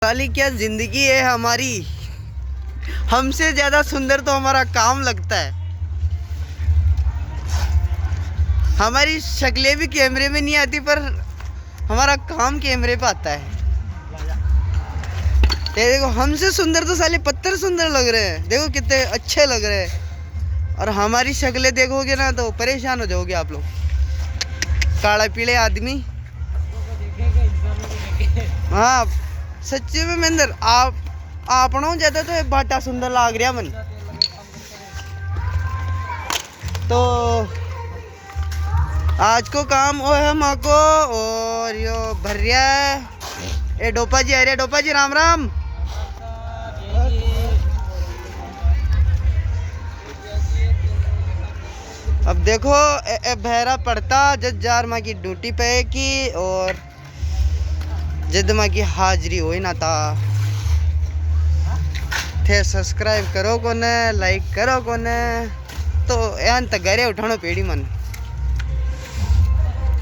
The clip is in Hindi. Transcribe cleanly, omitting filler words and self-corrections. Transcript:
साली क्या जिंदगी है हमारी। हमसे ज्यादा सुंदर तो हमारा काम लगता है। हमारी शक्लें भी कैमरे में नहीं आती पर हमारा काम कैमरे पे आता है। ये देखो हमसे सुंदर तो साले पत्थर सुंदर लग रहे हैं। देखो कितने अच्छे लग रहे हैं और हमारी शक्लें देखोगे ना तो परेशान हो जाओगे आप लोग। काला पीले आदमी। हाँ सच्ची में महेंद्र आप आपनों ज्यादा तो बाटा सुंदर लाग रहा मन। तो आज को काम वो है माँ को और यो भर रहा है। ए डोपा जी आ रहे। डोपा जी राम राम। अब देखो बहरा पड़ता जज जार माँ की ड्यूटी पे की और जद माँ की हाजिरी हो ना था थे। सब्सक्राइब करो कोने लाइक करो कोने तो यान तक घरे उठानो पेड़ी मन।